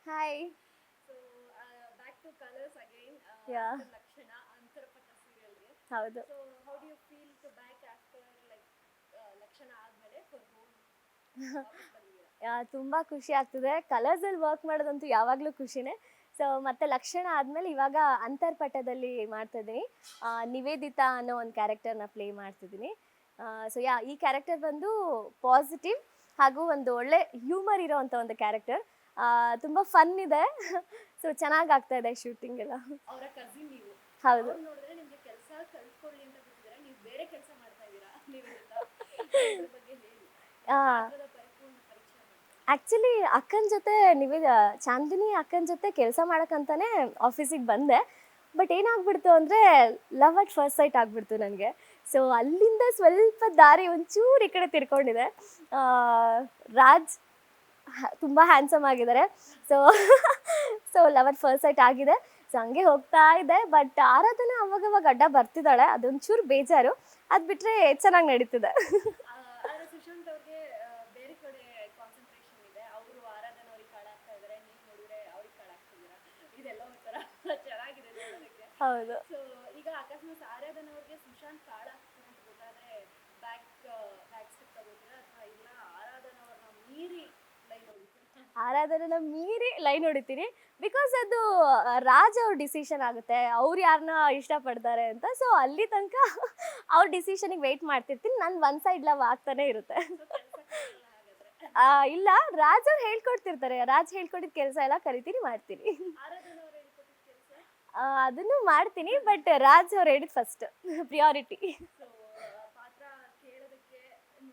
Hi. So, back to Colors again. Yeah After Lakshana, Antarapata serial. ಹೌದು. So, how do you feel to back after like Lakshana ಆದ್ಮೇಲೆ for whole ವಾಪಸ್ ಬಂದಿದ್ದೀರಾ? ತುಂಬ ಖುಷಿ ಆಗ್ತಿದೆ. ಕಲರ್ಸಲ್ಲಿ work ಮಾಡೋದಂತೂ ಯಾವಾಗಲೂ ಖುಷಿನೇ. ಸೊ ಮತ್ತೆ ಲಕ್ಷಣ ಆದಮೇಲೆ ಇವಾಗ ಅಂತರ್ಪಟದಲ್ಲಿ ಮಾಡ್ತಾ ಇದ್ದೀನಿ. ನಿವೇದಿತಾ ಅನ್ನೋ ಒಂದು ಕ್ಯಾರೆಕ್ಟರ್ನ ಪ್ಲೇ ಮಾಡ್ತಿದ್ದೀನಿ. ಸೊ ಈ ಕ್ಯಾರೆಕ್ಟರ್ ಬಂದು ಪಾಸಿಟಿವ್ ಹಾಗೂ ಒಂದು ಒಳ್ಳೆ ಹ್ಯೂಮರ್ ಇರೋವಂಥ ಒಂದು ಕ್ಯಾರೆಕ್ಟರ್. ತುಂಬ ಫನ್ ಇದೆ. ಸೊ ಚೆನ್ನಾಗಿ ಆಗ್ತಾ ಇದೆ ಶೂಟಿಂಗ್ ಎಲ್ಲ. ಅವರ ಕಸಿನ್ ನೀವು. ಹೌದು. ಅವ್ರು ನೋಡಿದ್ರೆ ನಿಮಗೆ ಕೆಲಸ ಕಲ್ತ್ಕೊಳ್ಳಿ ಅಂತ ಬಿಟ್ಟಿದ್ದಾರೆ. ನೀವು ಬೇರೆ ಕೆಲಸ ಮಾಡ್ತಾ ಇದ್ದೀರಾ ನಿವೇದಿತಾ. ಇದ್ರ ಬಗ್ಗೆ ಹೇಳಿ. ಅದರ ಪರಿಪೂರ್ಣ ಪರಿಚಯ ಮಾಡಿ. ಆ್ಯಕ್ಚುಲಿ ಅಕ್ಕನ ಜೊತೆ ಚಾಂದಿನಿ ಅಕ್ಕನ ಜೊತೆ ಕೆಲಸ ಮಾಡೋಕ್ಕಂತಾನೆ ಆಫೀಸಿಗೆ ಬಂದೆ. ಬಟ್ ಏನಾಗ್ಬಿಡ್ತು ಅಂದರೆ ಲವ್ ಅಟ್ ಫಸ್ಟ್ ಸೈಟ್ ಆಗಿಬಿಡ್ತು ನನಗೆ. ಸೊ ಅಲ್ಲಿಂದ ಸ್ವಲ್ಪ ದಾರಿ ಒಂಚೂರು ಈ ಕಡೆ ತಿರ್ಕೊಂಡಿದೆ. ರಾಜ್ ತುಂಬ ಹ್ಯಾಂಡ್ಸಮ್ ಆಗಿದ್ದಾರೆ. So so love at first sight ಆಗಿದೆ. ಸೊ ಹಂಗೆ ಹೋಗ್ತಾ ಇದೆ. ಬಟ್ ಆರಾಧನಾ ಅವಾಗವಾಗ ಅಡ್ಡ ಬರ್ತಿದ್ದಾಳೆ, ಅದೊಂಚೂರು ಬೇಜಾರು. ಅದು ಬಿಟ್ಟರೆ ಚೆನ್ನಾಗಿ ನಡೀತಿದೆ. ಆದ್ರೆ ಸುಶಾಂತ್ ಅವ್ರಿಗೆ ಬೇರೆ ಕಡೆ ಕಾನ್ಸಂಟ್ರೇಷನ್ ಇದೆ. ಅವರು ಆರಾಧನಾ ಅವ್ರಿಗೆ ಕಾಳಾಗ್ತಾ ಇದ್ದಾರೆ, ನೀವು ನೋಡಿದ್ರೆ ಅವ್ರಿಗೆ ಕಾಳಾಗ್ತಿದ್ದೀರಾ. ಇದೆಲ್ಲ ಒಂಥರ ಚೆನ್ನಾಗಿದೆ ನೋಡೋದಕ್ಕೆ. ಹೌದು. ಸೊ ಈಗ ಅಕಸ್ಮಾತ್ ಆರಾಧನಾ ಅವ್ರಿಗೆ ಸುಶಾಂತ್ ಕಾಳಾಗ್ತಾರೆ ಅಂತ ಗೊತ್ತಾದ್ರೆ ಬ್ಯಾಕ್ ಸ್ಟೆಪ್ ತಗೋತೀರಾ ಅಥವಾ ಇಲ್ಲ ಆರಾಧನಾ ಅವ್ರನ್ನ ಮೀರಿ ಲೈನ್ ಹೋಗ್ತೀರಾ? ಆರಾಧನೆನ ಮೀರಿ ಲೈನ್ ಹೊಡಿತೀನಿ. ಬಿಕಾಸ್ ಅದು ರಾಜ್ ಅವ್ರ ಡಿಸಿಷನ್ ಆಗುತ್ತೆ, ಅವ್ರು ಯಾರನ್ನ ಇಷ್ಟಪಡ್ತಾರೆ ಅಂತ. ಸೊ ಅಲ್ಲಿ ತನಕ ಅವ್ರ ಡಿಸಿಷನಿಗೆ ವೆಯ್ಟ್ ಮಾಡ್ತಿರ್ತೀನಿ. ನಾನು ಒನ್ ಸೈಡ್ ಲವ್ ಆಗ್ತಾನೆ ಇರುತ್ತೆ. ಸೊ ಕೆಲಸ ಕಳ್ಸಲ್ಲ ಹಾಗಾದ್ರೆ. ಇಲ್ಲ, ರಾಜ್ ಅವ್ರು ಹೇಳ್ಕೊಡ್ತಿರ್ತಾರೆ. ರಾಜ್ ಹೇಳ್ಕೊಟ್ಟಿದ್ದ ಕೆಲಸ ಎಲ್ಲ ಕರಿತೀನಿ, ಮಾಡ್ತೀನಿ. ಆರಾಧನಾ ಅವ್ರು ಹೇಳ್ಕೊಟ್ಟಿದ್ದ ಕೆಲಸ. ಅದನ್ನು ಮಾಡ್ತೀನಿ. ಬಟ್ ರಾಜ್ ಅವ್ರು ಹೇಳಿದ್ ಫಸ್ಟ್ ಪ್ರಿಯಾರಿಟಿ. ಸೊ ಪಾತ್ರ ಕೇಳೋದಕ್ಕೆ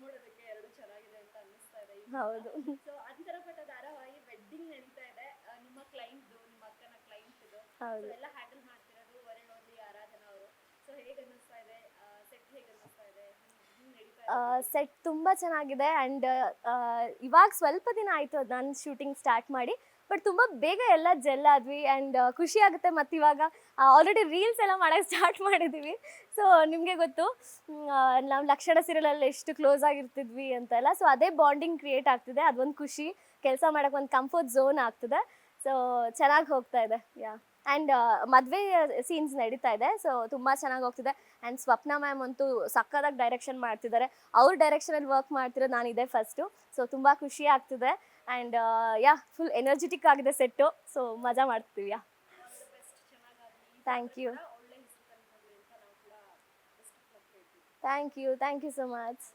ನೋಡೋದಕ್ಕೆ ಎರಡು ಚೆನ್ನಾಗಿದೆ ಅಂತ ಅನ್ನಿಸ್ತಾ ಇದೆ ಈಗ. ಹೌದು. ಸೊ ಅಂತರಪಟ ಧಾರಾವಾಹಿ ವೆಡ್ಡಿಂಗ್ ನಡೀತಾ ಇದೆ. ನಿಮ್ಮ ಕ್ಲೈಂಟ್ದು, ನಿಮ್ಮ ಅಕ್ಕನ ಕ್ಲೈಂಟ್ದು ಹೌದು. ಎಲ್ಲ ಹ್ಯಾಂಡಲ್ ಮಾಡ್ತಿರೋದು ಒನ್ ಓನ್ಲಿ ಆರಾಧನಾ ಅವರು. ಸೊ ಹೇಗೆ ಅನ್ನಿಸ್ತಾ ಇದೆ? ಸೆಟ್ ಹೇಗೆ ಅನ್ನಿಸ್ತಾ ಇದೆ? ಹಿಂಗೆ ನಡೀತಾ ಇದೆ? ಸೆಟ್ ತುಂಬ ಚೆನ್ನಾಗಿದೆ. ಆ್ಯಂಡ್ ಇವಾಗ ಸ್ವಲ್ಪ ದಿನ ಆಯಿತು ಅದು ನಾನು ಶೂಟಿಂಗ್ ಸ್ಟಾರ್ಟ್ ಮಾಡಿ. ಬಟ್ ತುಂಬ ಬೇಗ ಎಲ್ಲ ಜೆಲ್ ಆದ್ವಿ. ಆ್ಯಂಡ್ ಖುಷಿ ಆಗುತ್ತೆ. ಮತ್ತು ಇವಾಗ ಆಲ್ರೆಡಿ ರೀಲ್ಸ್ ಎಲ್ಲ ಮಾಡೋಕ್ಕೆ ಸ್ಟಾರ್ಟ್ ಮಾಡಿದ್ದೀವಿ. ಸೊ ನಿಮಗೆ ಗೊತ್ತು, ನಾವು ಲಕ್ಷಣ ಸೀರಿಯಲಲ್ಲಿ ಎಷ್ಟು ಕ್ಲೋಸ್ ಆಗಿರ್ತಿದ್ವಿ ಅಂತೆಲ್ಲ. ಸೊ ಅದೇ ಬಾಂಡಿಂಗ್ ಕ್ರಿಯೇಟ್ ಆಗ್ತಿದೆ. ಅದೊಂದು ಖುಷಿ. ಕೆಲಸ ಮಾಡೋಕ್ಕೆ ಒಂದು ಕಂಫರ್ಟ್ ಝೋನ್ ಆಗ್ತದೆ. ಸೊ ಚೆನ್ನಾಗಿ ಹೋಗ್ತಾ ಇದೆ. ಆ್ಯಂಡ್ ಮದುವೆ ಸೀನ್ಸ್ ನಡೀತಾ ಇದೆ. ಸೊ ತುಂಬ ಚೆನ್ನಾಗಿ ಹೋಗ್ತಿದೆ. ಆ್ಯಂಡ್ ಸ್ವಪ್ನ ಮ್ಯಾಮ್ ಅಂತೂ ಸಕ್ಕತ್ತಾಗಿ ಡೈರೆಕ್ಷನ್ ಮಾಡ್ತಿದ್ದಾರೆ. ಅವ್ರ ಡೈರೆಕ್ಷನಲ್ಲಿ ವರ್ಕ್ ಮಾಡ್ತಿರೋದು ನಾನು ಇದೇ ಫಸ್ಟು. ಸೊ ತುಂಬ ಖುಷಿ ಆಗ್ತಿದೆ. ಆ್ಯಂಡ್ ಫುಲ್ ಎನರ್ಜೆಟಿಕ್ ಆಗಿದೆ ಸೆಟ್ಟು. ಸೊ ಮಜಾ ಮಾಡ್ತೀವಿ. ಆಲ್ ದ ಬೆಸ್ಟ್, ಚೆನ್ನಾಗಾಗಲಿ. Thank you. ಒಳ್ಳೆ ಹೆಸರು ತಂದ್ಕೊಡ್ಲಿ ಅಂತ ನಾವು ಕೂಡ ಬೆಸ್ಟ್ ಆಫ್ ಲಕ್ ಹೇಳ್ತೀವಿ. Thank you so much.